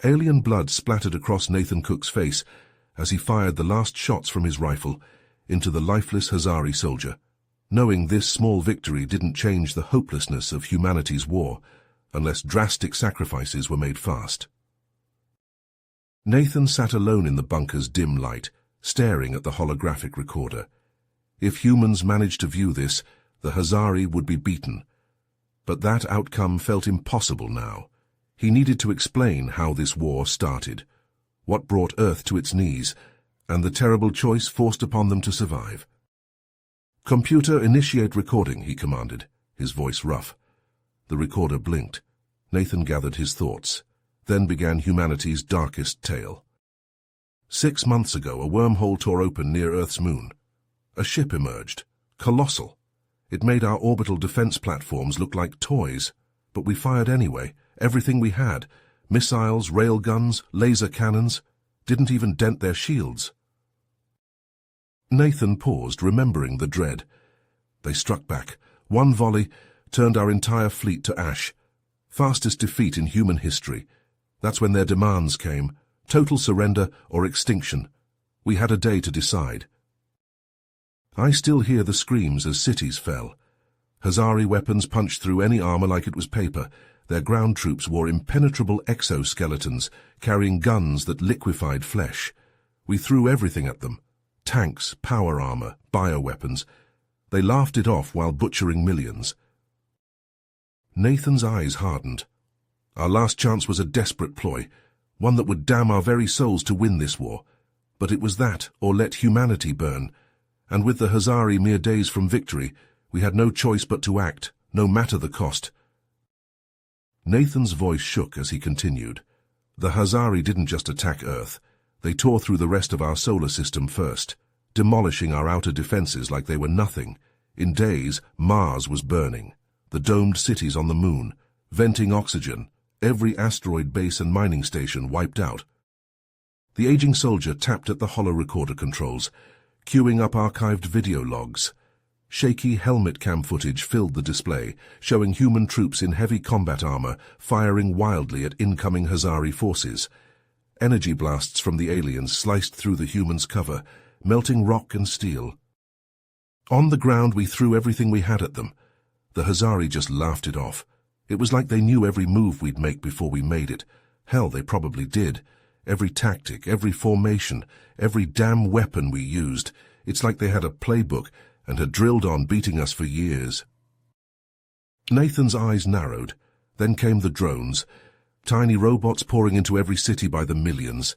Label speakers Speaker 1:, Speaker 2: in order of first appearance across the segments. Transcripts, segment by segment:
Speaker 1: Alien blood splattered across Nathan Cook's face as he fired the last shots from his rifle into the lifeless Hazari soldier, knowing this small victory didn't change the hopelessness of humanity's war unless drastic sacrifices were made fast. Nathan sat alone in the bunker's dim light, staring at the holographic recorder. If humans managed to view this, the Hazari would be beaten. But that outcome felt impossible now. He needed to explain how this war started, what brought Earth to its knees, and the terrible choice forced upon them to survive. "Computer, initiate recording," he commanded, his voice rough. The recorder blinked. Nathan gathered his thoughts, then began humanity's darkest tale. 6 months ago, a wormhole tore open near Earth's moon. A ship emerged, colossal. It made our orbital defense platforms look like toys, but we fired anyway. Everything we had, missiles, railguns, laser cannons, didn't even dent their shields. Nathan paused, remembering the dread. They struck back. One volley turned our entire fleet to ash. Fastest defeat in human history. That's when their demands came. Total surrender or extinction. We had a day to decide. I still hear the screams as cities fell. Hazari weapons punched through any armor like it was paper. Their ground troops wore impenetrable exoskeletons, carrying guns that liquefied flesh. We threw everything at them. Tanks, power armor, bioweapons. They laughed it off while butchering millions. Nathan's eyes hardened. Our last chance was a desperate ploy, one that would damn our very souls to win this war. But it was that, or let humanity burn. And with the Hazari mere days from victory, we had no choice but to act, no matter the cost. Nathan's voice shook as he continued. The Hazari didn't just attack Earth. They tore through the rest of our solar system first, demolishing our outer defenses like they were nothing. In days, Mars was burning. The domed cities on the moon, venting oxygen, every asteroid base and mining station wiped out. The aging soldier tapped at the holo-recorder controls, queuing up archived video logs. Shaky helmet cam footage filled the display, showing human troops in heavy combat armor firing wildly at incoming Hazari forces. Energy blasts from the aliens sliced through the humans' cover, melting rock and steel. On the ground, we threw everything we had at them. The Hazari just laughed it off. It was like they knew every move we'd make before we made it. Hell, they probably did. Every tactic, every formation, every damn weapon we used. It's like they had a playbook and had drilled on beating us for years. Nathan's eyes narrowed. Then came the drones. Tiny robots pouring into every city by the millions.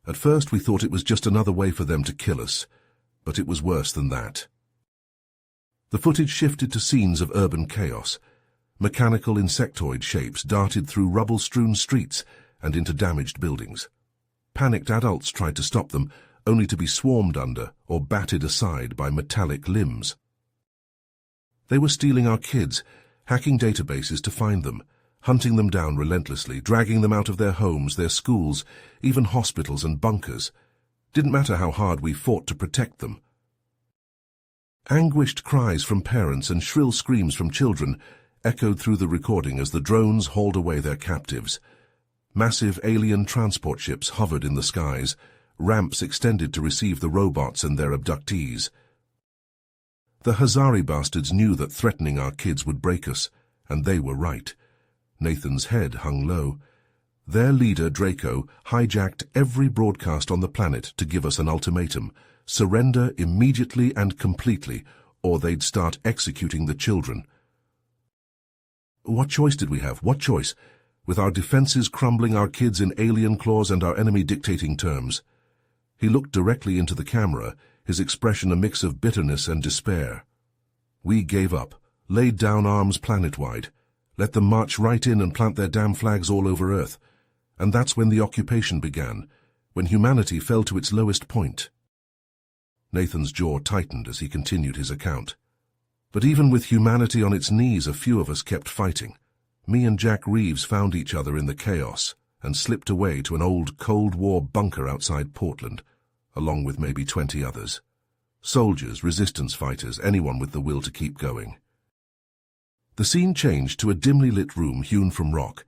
Speaker 1: At first we thought it was just another way for them to kill us. But it was worse than that. The footage shifted to scenes of urban chaos. Mechanical insectoid shapes darted through rubble-strewn streets and into damaged buildings. Panicked adults tried to stop them, only to be swarmed under or batted aside by metallic limbs. They were stealing our kids, hacking databases to find them, hunting them down relentlessly, dragging them out of their homes, their schools, even hospitals and bunkers. Didn't matter how hard we fought to protect them. Anguished cries from parents and shrill screams from children echoed through the recording as the drones hauled away their captives. Massive alien transport ships hovered in the skies, ramps extended to receive the robots and their abductees. The Hazari bastards knew that threatening our kids would break us, and they were right. Nathan's head hung low. Their leader, Draco, hijacked every broadcast on the planet to give us an ultimatum: surrender immediately and completely, or they'd start executing the children. What choice did we have? What choice? With our defenses crumbling, our kids in alien claws, and our enemy dictating terms. He looked directly into the camera, his expression a mix of bitterness and despair. We gave up, laid down arms planet-wide, let them march right in and plant their damn flags all over Earth. And that's when the occupation began, when humanity fell to its lowest point. Nathan's jaw tightened as he continued his account. But even with humanity on its knees, a few of us kept fighting. Me and Jack Reeves found each other in the chaos and slipped away to an old Cold War bunker outside Portland, along with maybe 20 others. Soldiers, resistance fighters, anyone with the will to keep going. The scene changed to a dimly lit room hewn from rock.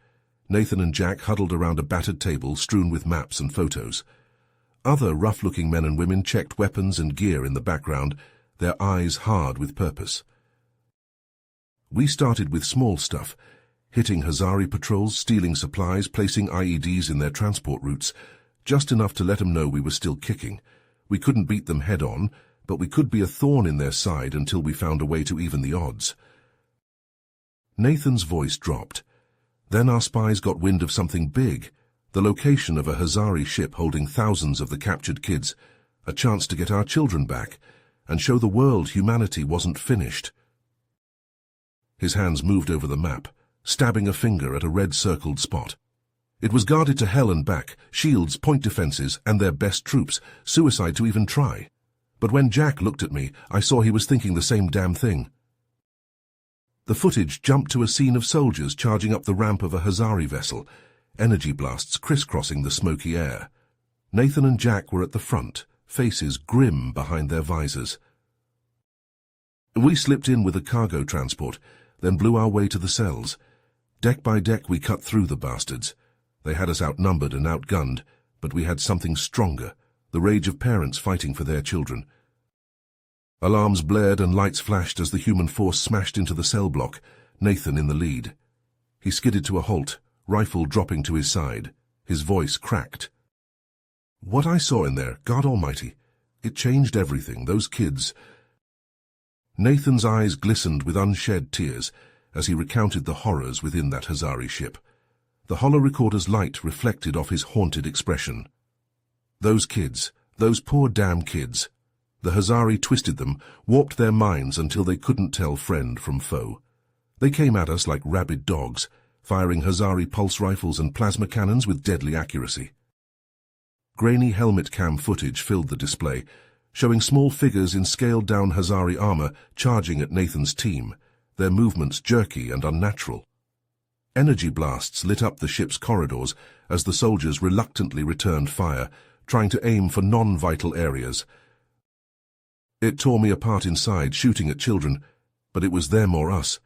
Speaker 1: Nathan and Jack huddled around a battered table strewn with maps and photos. Other rough-looking men and women checked weapons and gear in the background, their eyes hard with purpose. We started with small stuff, hitting Hazari patrols, stealing supplies, placing IEDs in their transport routes, just enough to let them know we were still kicking. We couldn't beat them head-on, but we could be a thorn in their side until we found a way to even the odds. Nathan's voice dropped. Then our spies got wind of something big, the location of a Hazari ship holding thousands of the captured kids, a chance to get our children back and show the world humanity wasn't finished. His hands moved over the map, stabbing a finger at a red-circled spot. It was guarded to hell and back, shields, point defenses, and their best troops, suicide to even try. But when Jack looked at me, I saw he was thinking the same damn thing. The footage jumped to a scene of soldiers charging up the ramp of a Hazari vessel, energy blasts crisscrossing the smoky air. Nathan and Jack were at the front, faces grim behind their visors. We slipped in with a cargo transport, then blew our way to the cells. Deck by deck we cut through the bastards. They had us outnumbered and outgunned, but we had something stronger, the rage of parents fighting for their children. Alarms blared and lights flashed as the human force smashed into the cell block, Nathan in the lead. He skidded to a halt, rifle dropping to his side. His voice cracked. What I saw in there, God Almighty, it changed everything, those kids. Nathan's eyes glistened with unshed tears as he recounted the horrors within that Hazari ship. The holorecorder's light reflected off his haunted expression. Those kids, those poor damn kids. The Hazari twisted them, warped their minds until they couldn't tell friend from foe. They came at us like rabid dogs, firing Hazari pulse rifles and plasma cannons with deadly accuracy. Grainy helmet cam footage filled the display, showing small figures in scaled-down Hazari armor charging at Nathan's team, their movements jerky and unnatural. Energy blasts lit up the ship's corridors as the soldiers reluctantly returned fire, trying to aim for non-vital areas. It tore me apart inside, shooting at children, but it was them or us.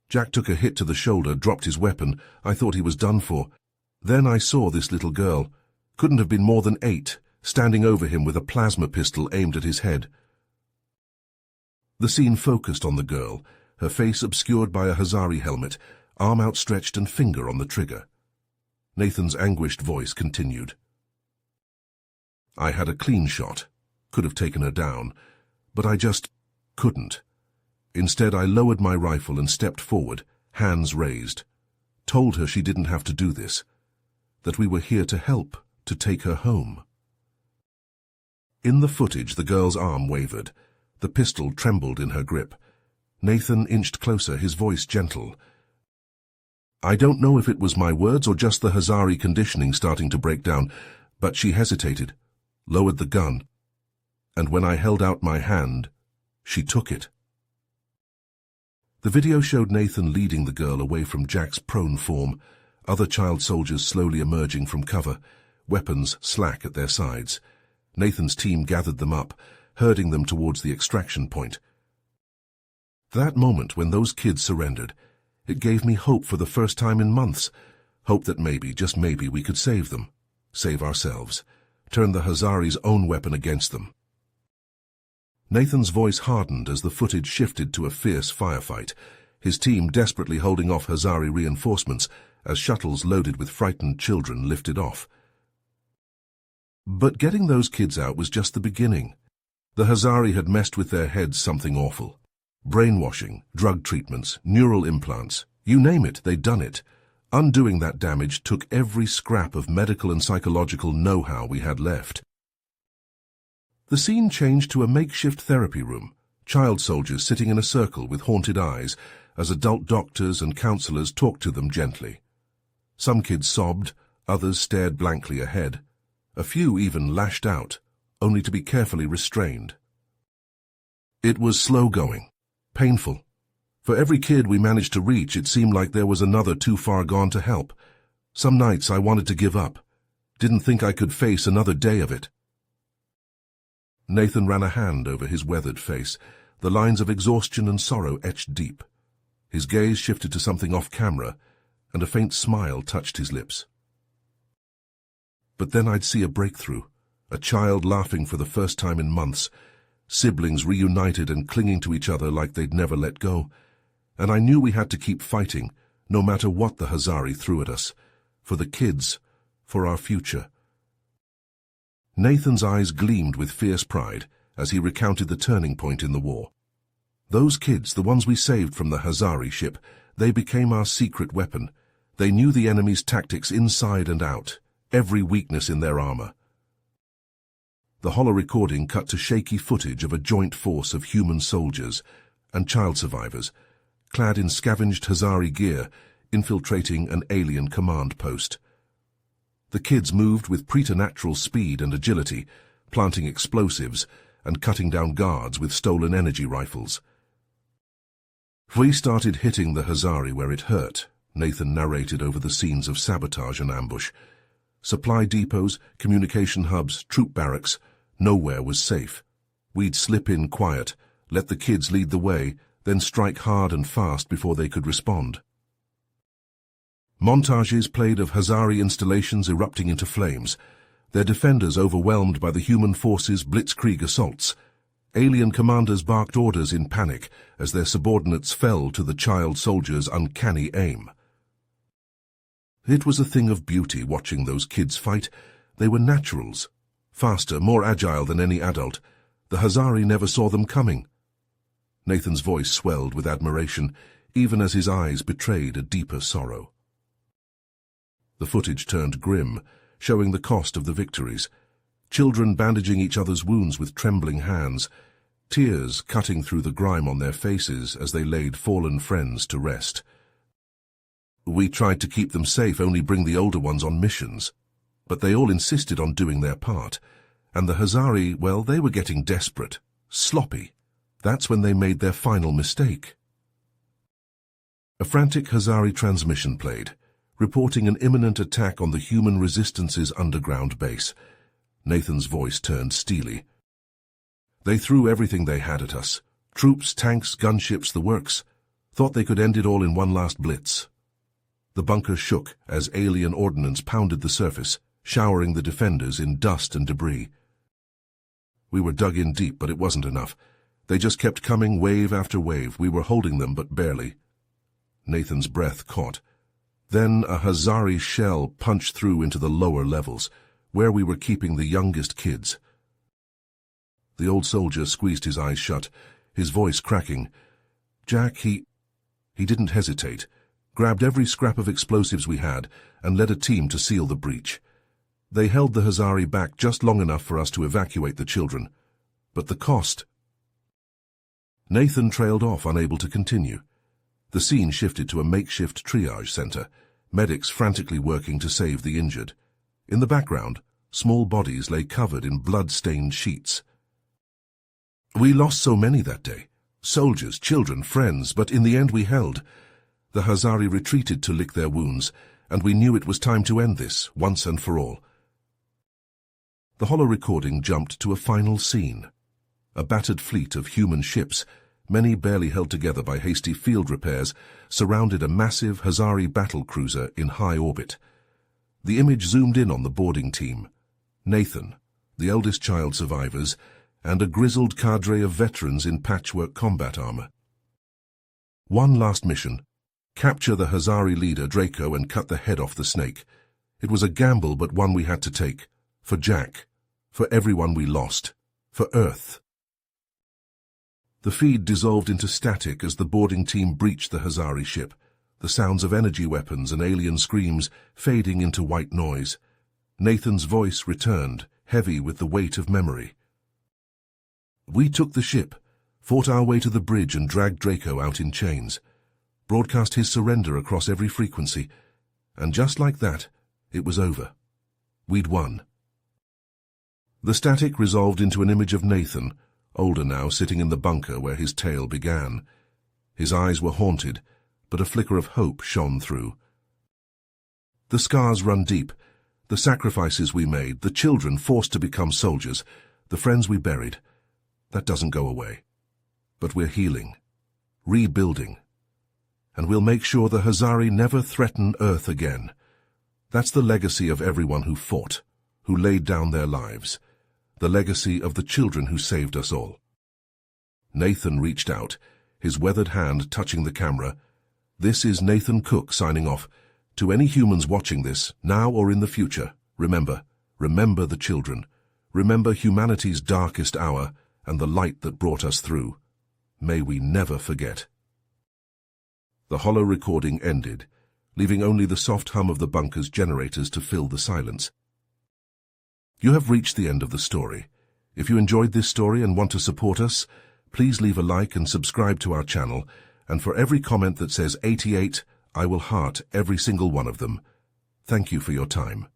Speaker 1: Jack took a hit to the shoulder, dropped his weapon. I thought he was done for. Then I saw this little girl. Couldn't have been more than 8, standing over him with a plasma pistol aimed at his head. The scene focused on the girl, her face obscured by a Hazari helmet, arm outstretched and finger on the trigger. Nathan's anguished voice continued. I had a clean shot, could have taken her down, but I just couldn't. Instead, I lowered my rifle and stepped forward, hands raised. Told her she didn't have to do this, that we were here to help, to take her home. In the footage, the girl's arm wavered. The pistol trembled in her grip. Nathan inched closer, his voice gentle. I don't know if it was my words or just the Hazari conditioning starting to break down, but she hesitated, lowered the gun, and when I held out my hand, she took it. The video showed Nathan leading the girl away from Jack's prone form, other child soldiers slowly emerging from cover, weapons slack at their sides. Nathan's team gathered them up, herding them towards the extraction point. That moment when those kids surrendered, it gave me hope for the first time in months, hope that maybe, just maybe, we could save them, save ourselves, turn the Hazari's own weapon against them. Nathan's voice hardened as the footage shifted to a fierce firefight, his team desperately holding off Hazari reinforcements as shuttles loaded with frightened children lifted off. But getting those kids out was just the beginning. The Hazari had messed with their heads something awful. Brainwashing, drug treatments, neural implants, you name it, they'd done it. Undoing that damage took every scrap of medical and psychological know-how we had left. The scene changed to a makeshift therapy room, child soldiers sitting in a circle with haunted eyes as adult doctors and counselors talked to them gently. Some kids sobbed, others stared blankly ahead. A few even lashed out, only to be carefully restrained. It was slow going, painful. For every kid we managed to reach, it seemed like there was another too far gone to help. Some nights I wanted to give up, didn't think I could face another day of it. Nathan ran a hand over his weathered face, the lines of exhaustion and sorrow etched deep. His gaze shifted to something off camera, and a faint smile touched his lips. But then I'd see a breakthrough, a child laughing for the first time in months, siblings reunited and clinging to each other like they'd never let go, and I knew we had to keep fighting, no matter what the Hazari threw at us, for the kids, for our future. Nathan's eyes gleamed with fierce pride as he recounted the turning point in the war. Those kids, the ones we saved from the Hazari ship, they became our secret weapon. They knew the enemy's tactics inside and out, every weakness in their armor. The holo recording cut to shaky footage of a joint force of human soldiers and child survivors, clad in scavenged Hazari gear, infiltrating an alien command post. The kids moved with preternatural speed and agility, planting explosives and cutting down guards with stolen energy rifles. We started hitting the Hazari where it hurt, Nathan narrated over the scenes of sabotage and ambush. Supply depots, communication hubs, troop barracks, nowhere was safe. We'd slip in quiet, let the kids lead the way, then strike hard and fast before they could respond. Montages played of Hazari installations erupting into flames, their defenders overwhelmed by the human force's blitzkrieg assaults. Alien commanders barked orders in panic as their subordinates fell to the child soldiers' uncanny aim. It was a thing of beauty watching those kids fight. They were naturals, faster, more agile than any adult. The Hazari never saw them coming. Nathan's voice swelled with admiration, even as his eyes betrayed a deeper sorrow. The footage turned grim, showing the cost of the victories. Children bandaging each other's wounds with trembling hands, tears cutting through the grime on their faces as they laid fallen friends to rest. We tried to keep them safe, only bring the older ones on missions. But they all insisted on doing their part. And the Hazari, well, they were getting desperate, sloppy. That's when they made their final mistake. A frantic Hazari transmission played, reporting an imminent attack on the human resistance's underground base. Nathan's voice turned steely. They threw everything they had at us. Troops, tanks, gunships, the works. Thought they could end it all in one last blitz. The bunker shook as alien ordnance pounded the surface, showering the defenders in dust and debris. We were dug in deep, but it wasn't enough. They just kept coming, wave after wave. We were holding them, but barely. Nathan's breath caught. Then a Hazari shell punched through into the lower levels, where we were keeping the youngest kids. The old soldier squeezed his eyes shut, his voice cracking. Jack, he didn't hesitate, grabbed every scrap of explosives we had, and led a team to seal the breach. They held the Hazari back just long enough for us to evacuate the children. But the cost... Nathan trailed off, unable to continue. The scene shifted to a makeshift triage center, medics frantically working to save the injured. In the background, small bodies lay covered in blood-stained sheets. We lost so many that day. Soldiers, children, friends, but in the end we held. The Hazari retreated to lick their wounds, and we knew it was time to end this, once and for all. The holo recording jumped to a final scene. A battered fleet of human ships, many barely held together by hasty field repairs, surrounded a massive Hazari battle cruiser in high orbit. The image zoomed in on the boarding team. Nathan, the eldest child survivors, and a grizzled cadre of veterans in patchwork combat armor. One last mission. Capture the Hazari leader, Draco, and cut the head off the snake. It was a gamble, but one we had to take. For Jack. For everyone we lost. For Earth. The feed dissolved into static as the boarding team breached the Hazari ship, the sounds of energy weapons and alien screams fading into white noise. Nathan's voice returned, heavy with the weight of memory. We took the ship, fought our way to the bridge and dragged Draco out in chains, broadcast his surrender across every frequency, and just like that, it was over. We'd won. The static resolved into an image of Nathan, older now, sitting in the bunker where his tale began. His eyes were haunted, but a flicker of hope shone through. The scars run deep, the sacrifices we made, the children forced to become soldiers, the friends we buried. That doesn't go away. But we're healing, rebuilding. and we'll make sure the Hazari never threaten Earth again. That's the legacy of everyone who fought, who laid down their lives, the legacy of the children who saved us all. Nathan reached out, his weathered hand touching the camera. This is Nathan Cook signing off. To any humans watching this, now or in the future, remember the children. Remember humanity's darkest hour and the light that brought us through. May we never forget. The hollow recording ended, leaving only the soft hum of the bunker's generators to fill the silence. You have reached the end of the story. If you enjoyed this story and want to support us, please leave a like and subscribe to our channel, and for every comment that says 88, I will heart every single one of them. Thank you for your time.